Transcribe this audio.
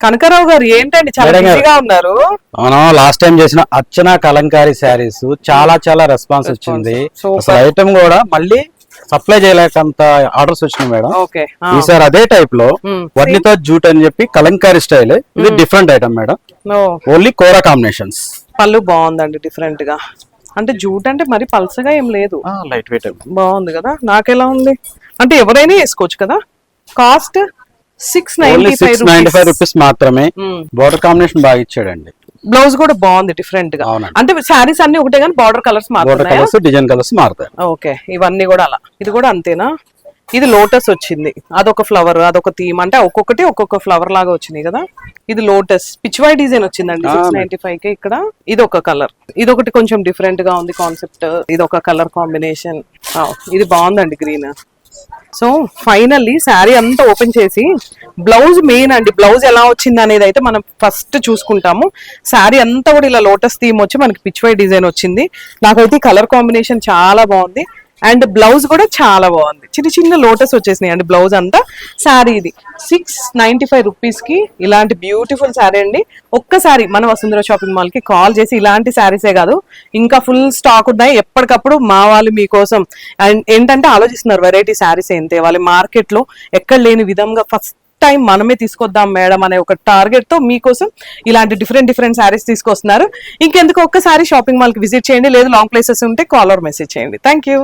కనకారావు గారు ఏంటండి చాలా మేడం గారు. బిజీగా ఉన్నారు. మనం లాస్ట్ టైం చేసిన అర్చన కలంకారీ శారీస్ చాలా రెస్పాన్స్ వచ్చింది. Super. అసలు ఐటమ్ కూడా మళ్ళీ సప్లై చేయలేకంత ఆర్డర్స్ వచ్చినాయి మేడం. ఓకే ఈసారి అదే టైప్ లో వర్ణిత జూట్ అని చెప్పి కలంకారీ స్టైల్, ఇది డిఫరెంట్ ఐటమ్ మేడం. ఓన్లీ కోరా కాంబినేషన్స్. పళ్ళు బాగుందండి డిఫరెంట్ గా. అంటే జూట్ అంటే మరి పల్సగా ఏం లేదు, లైట్ వెయిట్. బాగుంది కదా. నాకెలా ఉంది అంటే ఎవరైనా వేసుకోవచ్చు కదా. కాస్ట్ 695 రూపీస్ మాత్రమే. బోర్డర్ కాంబినేషన్ బాగా ఇచ్చాడండి. బ్లౌజ్ కూడా బాగుంది డిఫరెంట్ గా. అంటే శారీస్ అన్ని ఒకటే కానీ బార్డర్ కలర్స్ బోర్డర్ మాత్రమే. కలర్స్, డిజైన్ కలర్స్ మారుతాయి. ఓకే, ఇవన్నీ కూడా అలా. ఇది కూడా అంతేనా? ఇది లోటస్ వచ్చింది, అదొక ఫ్లవర్, అదొక థీమ్. అంటే ఒక్కొక్కటి ఒక్కొక్క ఫ్లవర్ లాగా వచ్చినాయి కదా. ఇది లోటస్ పిచ్వై డిజైన్ వచ్చిందండి 695 కి. ఇక్కడ ఇది ఒక కలర్, ఇది ఒకటి కొంచెం డిఫరెంట్ గా ఉంది కాన్సెప్ట్. ఇది ఒక కలర్ కాంబినేషన్. ఇది బాగుందండి గ్రీన్. సో ఫైనల్లీ శారీ అంతా ఓపెన్ చేసి బ్లౌజ్ మెయిన్ అండి. బ్లౌజ్ ఎలా వచ్చింది అనేది అయితే మనం ఫస్ట్ చూసుకుంటాము. శారీ అంతా కూడా ఇలా లోటస్ థీమ్ వచ్చి మనకి పిచ్వై డిజైన్ వచ్చింది. నాకైతే కలర్ కాంబినేషన్ చాలా బాగుంది. అండ్ బ్లౌజ్ కూడా చాలా బాగుంది. చిన్న లోటస్ వచ్చేసినాయి అండి బ్లౌజ్ అంతా. శారీ ఇది 695 రూపీస్ కి ఇలాంటి బ్యూటిఫుల్ శారీ అండి. ఒక్కసారి మన వసుంధర షాపింగ్ మాల్ కి కాల్ చేసి ఇలాంటి శారీసే కాదు ఇంకా ఫుల్ స్టాక్ ఉన్నాయి. ఎప్పటికప్పుడు మా వాళ్ళు మీకోసం అండ్ ఏంటంటే ఆలోచిస్తున్నారు వెరైటీ శారీస్ ఏం తేవాలి మార్కెట్ లో ఎక్కడ లేని విధంగా. ఫస్ట్ టైం మనమే తీసుకొద్దాం మేడం అనే ఒక టార్గెట్ తో మీకోసం ఇలాంటి డిఫరెంట్ శారీస్ తీసుకొస్తున్నారు. ఇంకెందుకు ఒక్కసారి షాపింగ్ మాల్ కి విజిట్ చేయండి. లేదు లాంగ్ ప్లేసెస్ ఉంటే కాల్ ఆర్ మెసేజ్ చేయండి. Thank you.